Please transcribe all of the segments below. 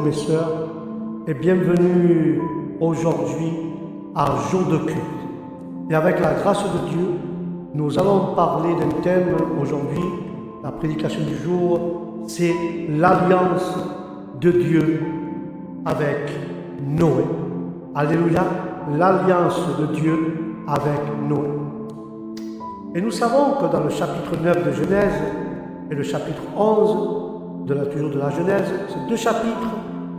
mes sœurs, et bienvenue aujourd'hui à Jour de culte. Et avec la grâce de Dieu, nous allons parler d'un thème aujourd'hui. La prédication du jour, c'est l'alliance de Dieu avec Noé. Alléluia, l'alliance de Dieu avec Noé. Et nous savons que dans le chapitre 9 de Genèse et le chapitre 11 toujours de la Genèse, ces deux chapitres,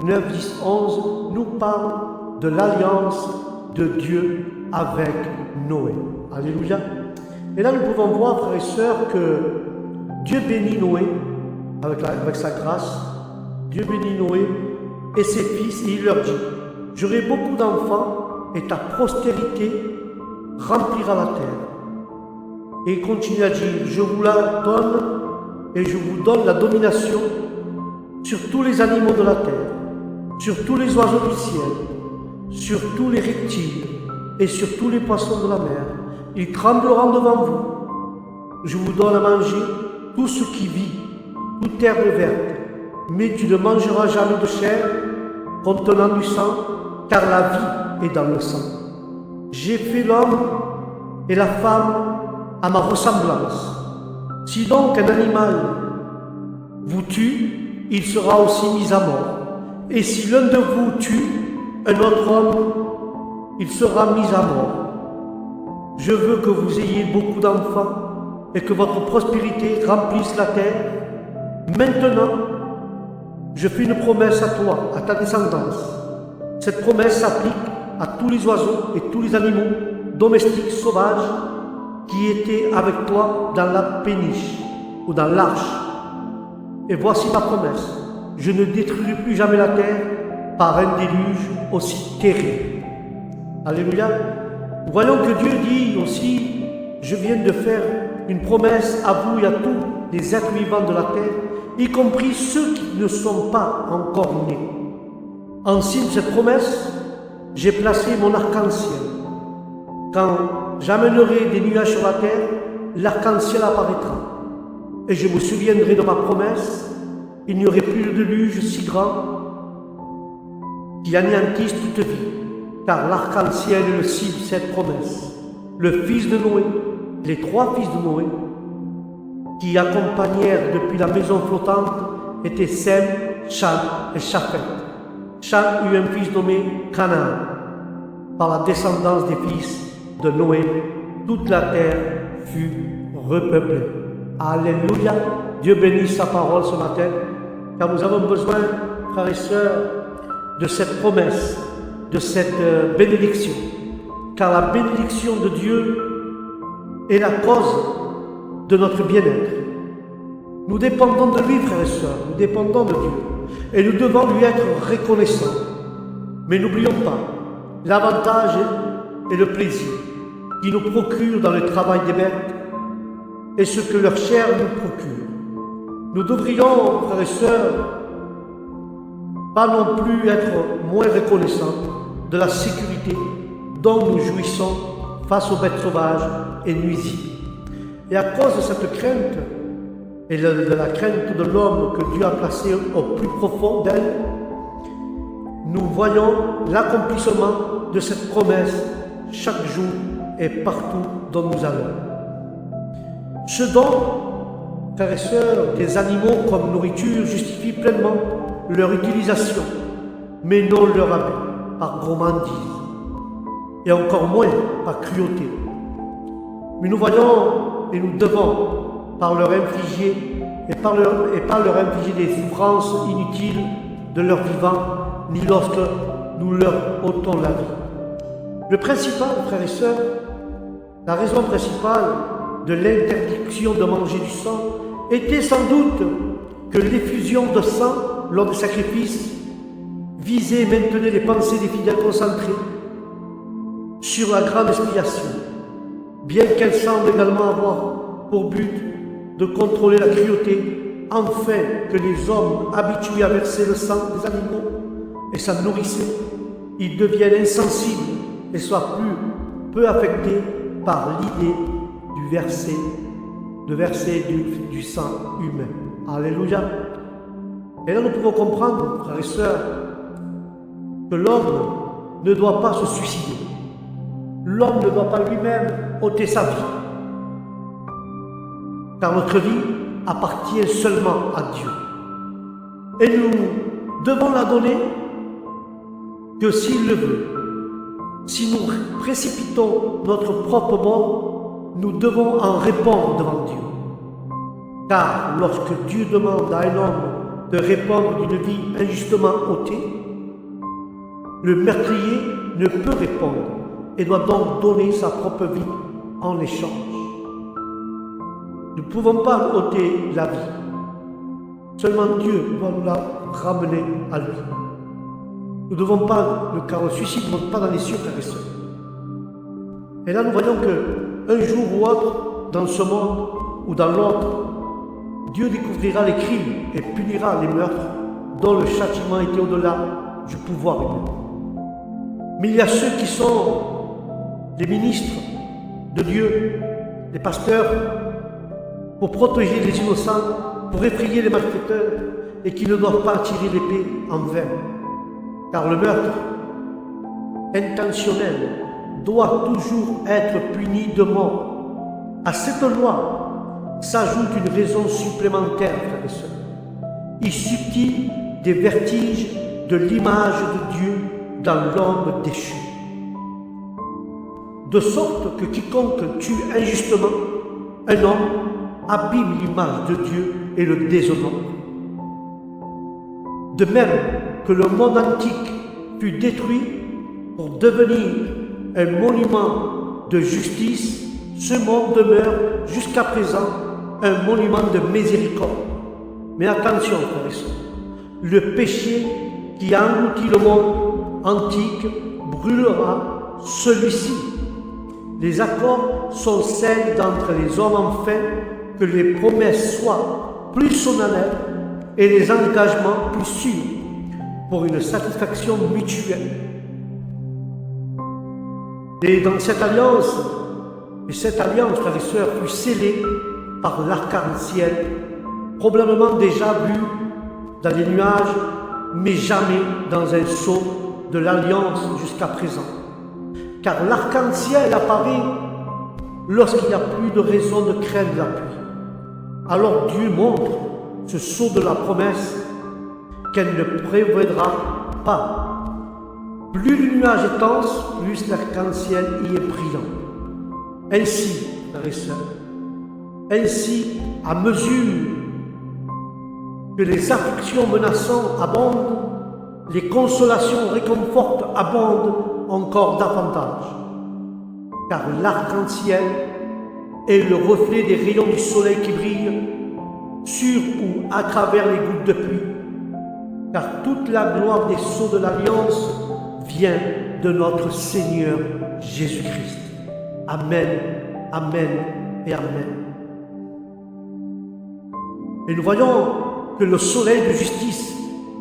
9, 10, 11, nous parlent de l'alliance de Dieu avec Noé. Alléluia. Et là, nous pouvons voir, frères et sœurs, que Dieu bénit Noé avec sa grâce. Dieu bénit Noé et ses fils, et il leur dit: j'aurai beaucoup d'enfants et ta postérité remplira la terre. Et il continue à dire: je vous la donne et je vous donne la domination sur tous les animaux de la terre, sur tous les oiseaux du ciel, sur tous les reptiles et sur tous les poissons de la mer. Ils trembleront devant vous. Je vous donne à manger tout ce qui vit, toute herbe verte, mais tu ne mangeras jamais de chair contenant du sang, car la vie est dans le sang. J'ai fait l'homme et la femme à ma ressemblance. Si donc un animal vous tue, il sera aussi mis à mort. Et si l'un de vous tue un autre homme, il sera mis à mort. Je veux que vous ayez beaucoup d'enfants et que votre prospérité remplisse la terre. Maintenant, je fais une promesse à toi, à ta descendance. Cette promesse s'applique à tous les oiseaux et tous les animaux domestiques sauvages qui étaient avec toi dans la péniche ou dans l'arche. Et voici ma promesse: je ne détruirai plus jamais la terre par un déluge aussi terrible. Alléluia. Nous voyons que Dieu dit aussi: je viens de faire une promesse à vous et à tous les êtres vivants de la terre, y compris ceux qui ne sont pas encore nés. En signe de cette promesse, j'ai placé mon arc-en-ciel. Quand j'amènerai des nuages sur la terre, l'arc-en-ciel apparaîtra. Et je me souviendrai de ma promesse. Il n'y aurait plus de déluge si grand qui anéantisse toute vie, car l'arc-en-ciel est le signe de cette promesse. Le fils de Noé, les trois fils de Noé, qui accompagnèrent depuis la maison flottante, étaient Sem, Cham et Chaphet. Cham eut un fils nommé Canaan. Par la descendance des fils de Noé, toute la terre fut repeuplée. Alléluia. Dieu bénisse sa parole ce matin, car nous avons besoin, frères et sœurs, de cette promesse, de cette bénédiction. Car la bénédiction de Dieu est la cause de notre bien-être. Nous dépendons de lui, frères et sœurs, nous dépendons de Dieu. Et nous devons lui être reconnaissants. Mais n'oublions pas l'avantage et le plaisir qui nous procurent dans le travail des bêtes et ce que leur chair nous procure. Nous devrions, frères et sœurs, pas non plus être moins reconnaissants de la sécurité dont nous jouissons face aux bêtes sauvages et nuisibles. Et à cause de cette crainte et de la crainte de l'homme que Dieu a placé au plus profond d'elle, nous voyons l'accomplissement de cette promesse chaque jour et partout dont nous allons. Ce dont, frères et sœurs, des animaux comme nourriture justifie pleinement leur utilisation, mais non leur abus par gourmandise, et encore moins par cruauté. Mais nous voyons et nous devons, par leur infliger des souffrances inutiles de leur vivant, ni lorsque nous leur ôtons la vie. Le principal, frères et sœurs, la raison principale de l'interdiction de manger du sang était sans doute que l'effusion de sang lors des sacrifices visait et maintenait les pensées des fidèles concentrés sur la grande expiation, bien qu'elle semble également avoir pour but de contrôler la cruauté, afin que les hommes habitués à verser le sang des animaux et s'en nourrissaient, ils deviennent insensibles et soient peu affectés par l'idée de verser du sang humain. Alléluia. Et là, nous pouvons comprendre, frères et sœurs, que l'homme ne doit pas se suicider. L'homme ne doit pas lui-même ôter sa vie. Car notre vie appartient seulement à Dieu. Et nous devons la donner que s'il le veut. Si nous précipitons notre propre mort, nous devons en répondre devant Dieu. Car lorsque Dieu demande à un homme de répondre d'une vie injustement ôtée, le meurtrier ne peut répondre et doit donc donner sa propre vie en échange. Nous ne pouvons pas ôter la vie. Seulement Dieu doit nous la ramener à lui. Nous ne devons pas, car le suicide ne monte pas dans les cieux, frères et sœurs. Et là, nous voyons qu'un jour ou autre, dans ce monde ou dans l'autre, Dieu découvrira les crimes et punira les meurtres dont le châtiment était au-delà du pouvoir humain. Mais il y a ceux qui sont les ministres de Dieu, les pasteurs, pour protéger les innocents, pour effrayer les malfaiteurs, et qui ne doivent pas tirer l'épée en vain. Car le meurtre intentionnel doit toujours être puni de mort. À cette loi s'ajoute une raison supplémentaire, frères et sœurs. Il subit des vertiges de l'image de Dieu dans l'homme déchu. De sorte que quiconque tue injustement un homme abîme l'image de Dieu et le déshonore. De même que le monde antique fut détruit pour devenir un monument de justice, ce monde demeure jusqu'à présent un monument de miséricorde. Mais attention, frères et sœurs, le péché qui a englouti le monde antique brûlera celui-ci. Les accords sont celles d'entre les hommes enfin que les promesses soient plus solennelles et les engagements plus sûrs pour une satisfaction mutuelle. Et dans cette alliance, frères et sœurs, fut scellée par l'arc-en-ciel, probablement déjà vu dans les nuages, mais jamais dans un sceau de l'alliance jusqu'à présent. Car l'arc-en-ciel apparaît lorsqu'il n'y a plus de raison de craindre la pluie. Alors Dieu montre ce sceau de la promesse qu'elle ne prévaudra pas. Plus le nuage est dense, plus l'arc-en-ciel y est brillant. Ainsi, frères et sœurs, ainsi, à mesure que les afflictions menaçantes abondent, les consolations réconfortantes abondent encore davantage. Car l'arc-en-ciel est le reflet des rayons du soleil qui brillent sur ou à travers les gouttes de pluie. Car toute la gloire des sceaux de l'Alliance vient de notre Seigneur Jésus-Christ. Amen, Amen et Amen. Et nous voyons que le soleil de justice,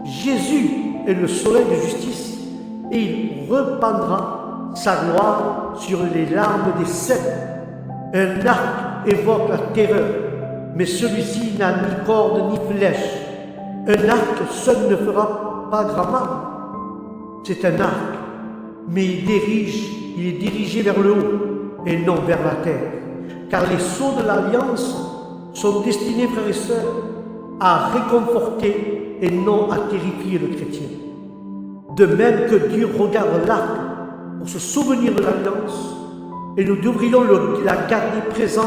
Jésus est le soleil de justice, et il répandra sa gloire sur les larmes des sept. Un arc évoque la terreur, mais celui-ci n'a ni corde ni flèche. Un arc seul ne fera pas grand mal. C'est un arc, mais il est dirigé vers le haut et non vers la terre. Car les sceaux de l'Alliance sont destinés, frères et sœurs, à réconforter et non à terrifier le chrétien. De même que Dieu regarde l'arc pour se souvenir de l'Alliance, et nous devrions la garder présente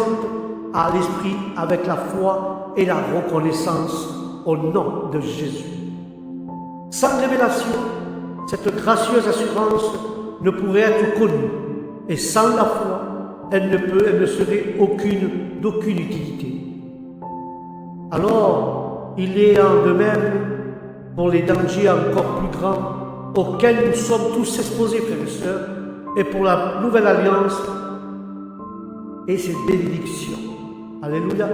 à l'esprit avec la foi et la reconnaissance au nom de Jésus. Sans révélation, cette gracieuse assurance ne pourrait être connue, et sans la foi, elle ne serait d'aucune utilité. Alors, il est en de même pour les dangers encore plus grands auxquels nous sommes tous exposés, frères et sœurs, et pour la nouvelle alliance et ses bénédictions. Alléluia.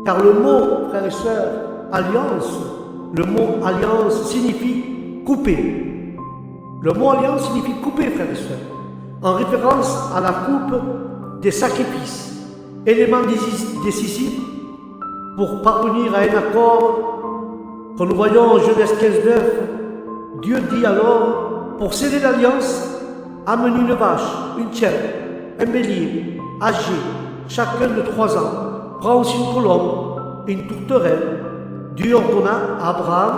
Car le mot, frères et sœurs, alliance, le mot alliance signifie couper. Le mot alliance signifie couper, frères et sœurs, en référence à la coupe des sacrifices, élément décisif pour parvenir à un accord Quand nous voyons en Genèse 15:9, Dieu dit alors, pour sceller l'alliance, amène une vache, une chèvre, un bélier, âgé, chacun de 3 ans. Prends aussi une colombe et une tourterelle. Dieu ordonna à Abraham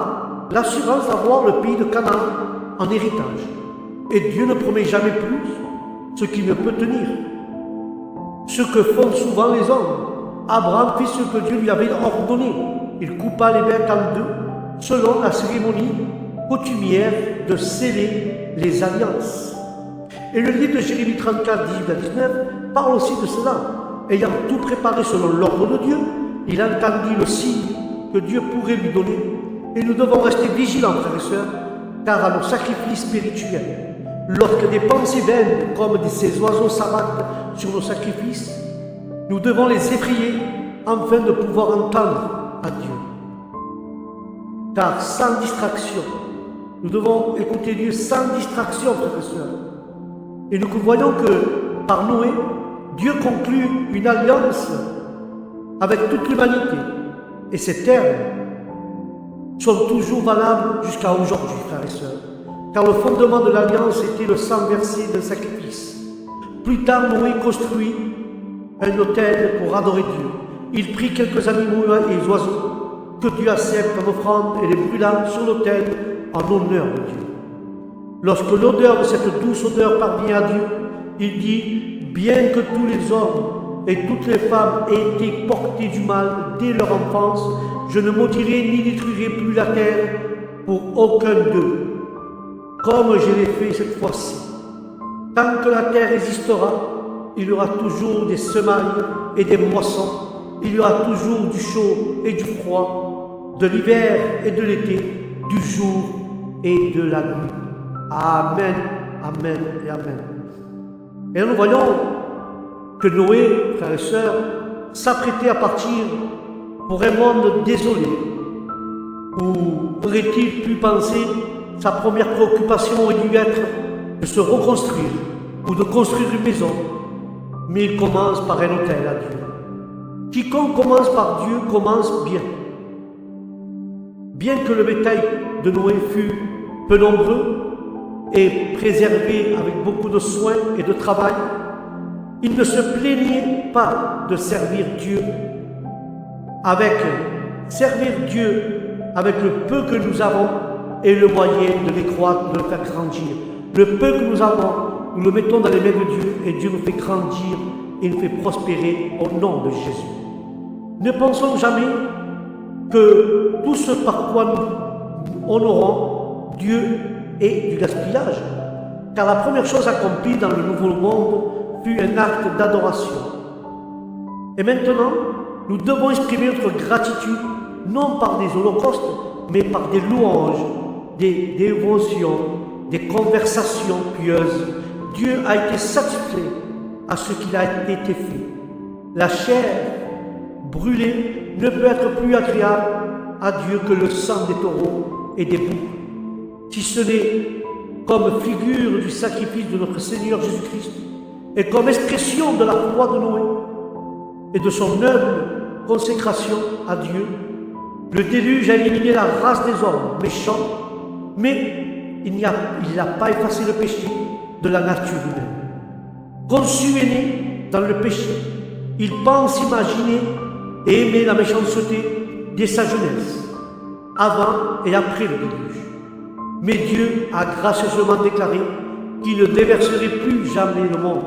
l'assurance d'avoir le pays de Canaan en héritage. Et Dieu ne promet jamais plus ce qu'il ne peut tenir. Ce que font souvent les hommes. Abraham fit ce que Dieu lui avait ordonné. Il coupa les bêtes en 2, selon la cérémonie coutumière de sceller les alliances. Et le livre de Jérémie 34, 18 à 19 parle aussi de cela. Ayant tout préparé selon l'ordre de Dieu, il entendit le signe que Dieu pourrait lui donner. Et nous devons rester vigilants, frères et sœurs, car à nos sacrifices spirituels, lorsque des pensées vaines comme ces oiseaux s'abattent sur nos sacrifices, nous devons les effrayer afin de pouvoir entendre à Dieu. Car sans distraction, nous devons écouter Dieu sans distraction, frères et sœurs. Et nous voyons que par Noé, Dieu conclut une alliance avec toute l'humanité. Et ces termes sont toujours valables jusqu'à aujourd'hui, frères et sœurs. Car le fondement de l'alliance était le sang versé d'un sacrifice. Plus tard, Noé construit un autel pour adorer Dieu. Il prit quelques animaux et oiseaux que Dieu accepte en offrande et les brûla sur l'autel en honneur de Dieu. Lorsque l'odeur de cette douce odeur parvient à Dieu, il dit « Bien que tous les hommes et toutes les femmes aient été portés du mal dès leur enfance, je ne maudirai ni détruirai plus la terre pour aucun d'eux, comme je l'ai fait cette fois-ci. Tant que la terre existera, il y aura toujours des semailles et des moissons, il y aura toujours du chaud et du froid, de l'hiver et de l'été, du jour et de la nuit. » Amen, amen et amen. Et nous voyons que Noé, frères et sœurs, s'apprêtait à partir pour un monde désolé. Où aurait-il pu penser sa première préoccupation aurait dû être de se reconstruire ou de construire une maison. Mais il commence par un autel à Dieu. Quiconque commence par Dieu commence bien. Bien que le bétail de Noé fût peu nombreux et préservé avec beaucoup de soin et de travail, il ne se plaignait pas de servir Dieu avec le peu que nous avons et le moyen de les croître, de le faire grandir. Le peu que nous avons, nous le mettons dans les mains de Dieu et Dieu nous fait grandir et nous fait prospérer au nom de Jésus. Ne pensons jamais que tout ce par quoi nous honorons Dieu est du gaspillage, car la première chose accomplie dans le nouveau monde fut un acte d'adoration. Et maintenant, nous devons exprimer notre gratitude, non par des holocaustes, mais par des louanges, des dévotions, des conversations pieuses. Dieu a été satisfait à ce qu'il a été fait. La chair brûlée ne peut être plus agréable à Dieu que le sang des taureaux et des boucs, si ce n'est comme figure du sacrifice de notre Seigneur Jésus-Christ et comme expression de la foi de Noé et de son humble consécration à Dieu. Le déluge a éliminé la race des hommes méchants, mais il n'a pas effacé le péché de la nature humaine. Conçu et né dans le péché, il pense, imaginer et aimer la méchanceté dès sa jeunesse, avant et après le déluge. Mais Dieu a gracieusement déclaré qu'il ne déverserait plus jamais le monde.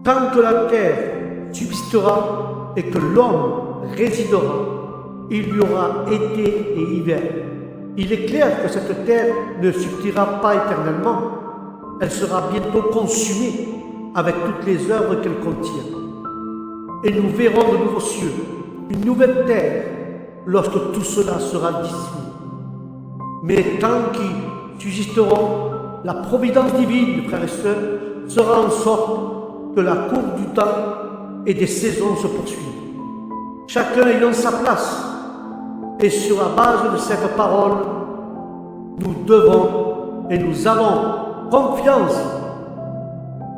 Tant que la terre subsistera et que l'homme résidera, il y aura été et hiver. Il est clair que cette terre ne subsistera pas éternellement. Elle sera bientôt consumée avec toutes les œuvres qu'elle contient. Et nous verrons de nouveaux cieux, une nouvelle terre, lorsque tout cela sera dissipé. Mais tant qu'ils subsisteront, la providence divine, frères et sœurs, sera en sorte que la courbe du temps et des saisons se poursuivent. Chacun ayant sa place. Et sur la base de cette parole, nous devons et nous avons confiance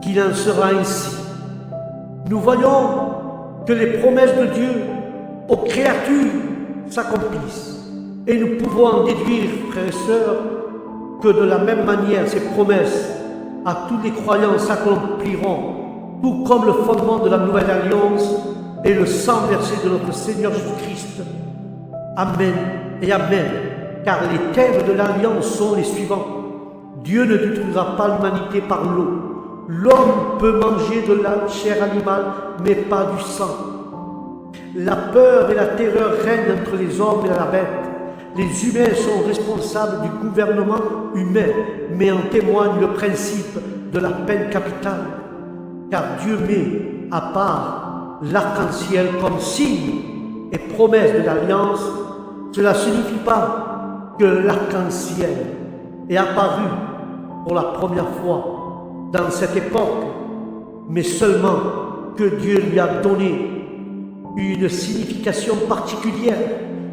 qu'il en sera ainsi. Nous voyons que les promesses de Dieu aux créatures s'accomplissent. Et nous pouvons en déduire, frères et sœurs, que de la même manière, ces promesses à tous les croyants s'accompliront, tout comme le fondement de la nouvelle alliance et le sang versé de notre Seigneur Jésus-Christ. Amen et Amen, car les termes de l'alliance sont les suivants. Dieu ne détruira pas l'humanité par l'eau. L'homme peut manger de la chair animale, mais pas du sang. La peur et la terreur règnent entre les hommes et la bête. Les humains sont responsables du gouvernement humain, mais en témoigne le principe de la peine capitale. Car Dieu met à part l'arc-en-ciel comme signe et promesse de l'alliance. Cela ne signifie pas que l'arc-en-ciel est apparu pour la première fois dans cette époque, mais seulement que Dieu lui a donné une signification particulière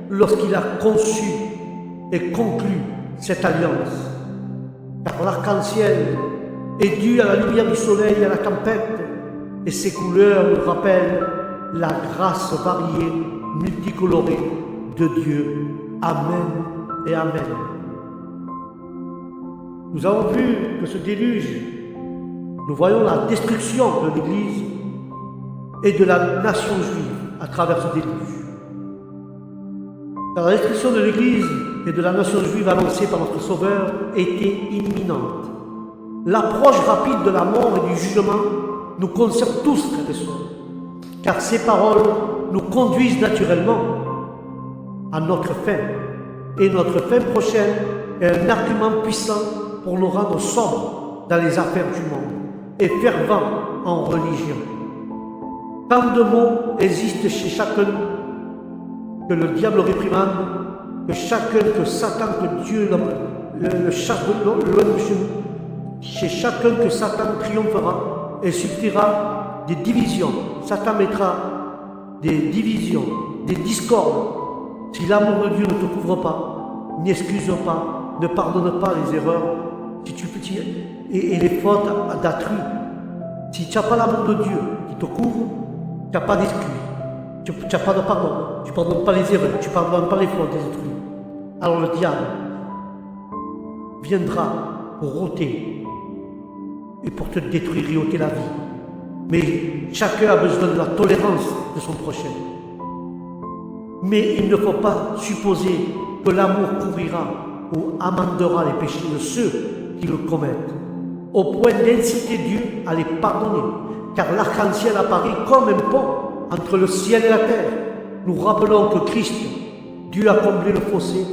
lorsqu'il a conçu et conclu cette alliance. Car l'arc-en-ciel est dû à la lumière du soleil et à la tempête, et ses couleurs nous rappellent la grâce variée, multicolorée de Dieu. Amen et Amen. Nous avons vu que ce déluge, nous voyons la destruction de l'Église et de la nation juive à travers ce déluge. Car la destruction de l'Église et de la nation juive annoncée par notre Sauveur était imminente. L'approche rapide de la mort et du jugement nous concerne tous, frères et sœurs, car ces paroles nous conduisent naturellement à notre fin. Et notre fin prochaine est un argument puissant pour nous rendre sobres dans les affaires du monde et fervents en religion. Tant de mots existent chez chacun que le diable réprimande, que chacun, que Satan, que Dieu chez chacun que Satan triomphera et suffira des divisions. Satan mettra des divisions, des discordes. Si l'amour de Dieu ne te couvre pas, n'excuse pas, ne pardonne pas les erreurs et les fautes d'autrui, si tu n'as pas l'amour de Dieu qui te couvre, tu n'as pas d'excuse, tu n'as pas de pardon, tu ne pardonnes pas les erreurs, tu ne pardonnes pas les fautes des autrui. Alors le diable viendra pour ôter et pour te détruire et ôter la vie. Mais chacun a besoin de la tolérance de son prochain. Mais il ne faut pas supposer que l'amour couvrira ou amendera les péchés de ceux qui le commettent, au point d'inciter Dieu à les pardonner, car l'arc-en-ciel apparaît comme un pont entre le ciel et la terre. Nous rappelons que Christ, Dieu a comblé le fossé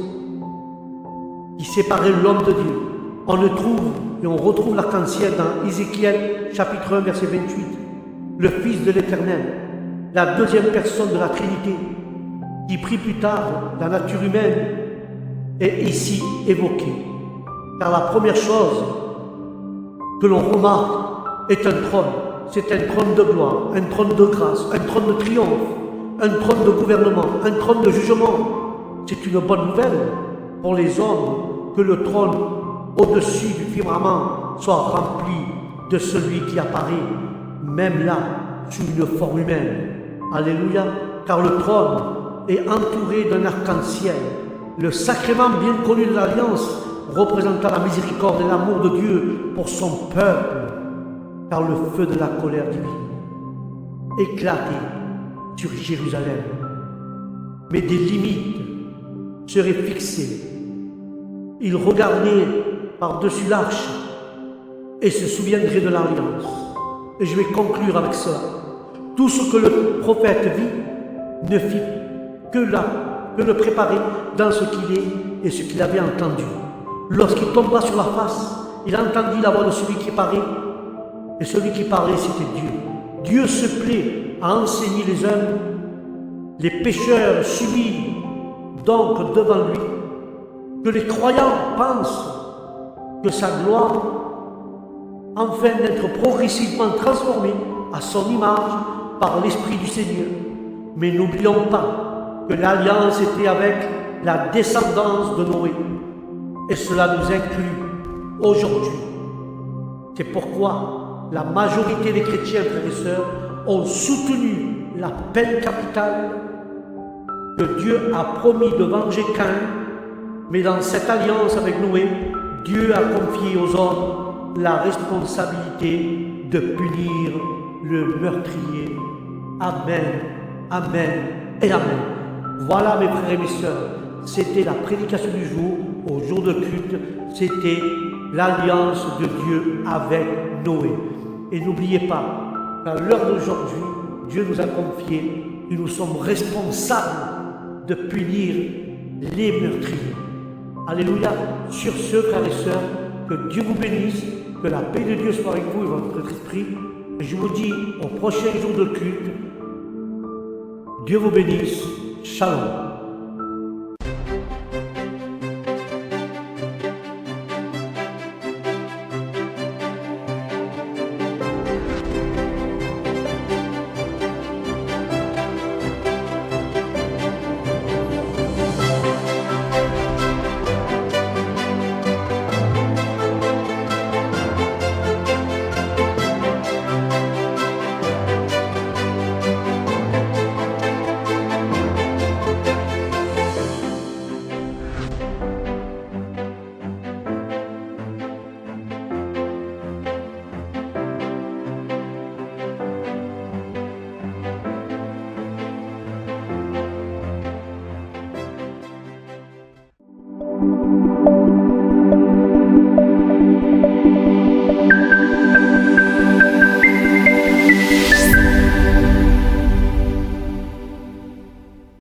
qui séparait l'homme de Dieu. On le trouve et on retrouve l'arc-en-ciel dans Ézéchiel chapitre 1 verset 28. Le Fils de l'Éternel, la deuxième personne de la Trinité, qui prit plus tard la nature humaine, est ici évoquée. Car la première chose que l'on remarque est un trône. C'est un trône de gloire, un trône de grâce, un trône de triomphe, un trône de gouvernement, un trône de jugement. C'est une bonne nouvelle pour les hommes que le trône au-dessus du firmament soit rempli de celui qui apparaît, même là, sous une forme humaine. Alléluia, car le trône est entouré d'un arc-en-ciel, le sacrement bien connu de l'Alliance, représentant la miséricorde et l'amour de Dieu pour son peuple, car le feu de la colère divine éclatait sur Jérusalem. Mais des limites seraient fixées. Il regardait par-dessus l'arche et se souviendrait de l'Alliance. Et je vais conclure avec ça. Tout ce que le prophète vit ne fit que le préparer dans ce qu'il est et ce qu'il avait entendu. Lorsqu'il tomba sur la face, il entendit la voix de celui qui parlait, et celui qui parlait, c'était Dieu. Dieu se plaît à enseigner les hommes. Les pécheurs s'humilient donc devant lui. Que les croyants pensent que sa gloire, enfin d'être progressivement transformée à son image par l'Esprit du Seigneur. Mais n'oublions pas que l'alliance était avec la descendance de Noé. Et cela nous inclut aujourd'hui. C'est pourquoi la majorité des chrétiens, frères et sœurs, ont soutenu la peine capitale que Dieu a promis de venger Caïn, mais dans cette alliance avec Noé, Dieu a confié aux hommes la responsabilité de punir le meurtrier. Amen, amen et amen. Voilà mes frères et mes sœurs, c'était la prédication du jour, au jour de culte, c'était l'alliance de Dieu avec Noé. Et n'oubliez pas, qu'à l'heure d'aujourd'hui, Dieu nous a confié et nous sommes responsables de punir les meurtriers. Alléluia. Sur ce, frères et sœurs, que Dieu vous bénisse, que la paix de Dieu soit avec vous et votre esprit. Et je vous dis au prochain jour de culte, Dieu vous bénisse. Shalom.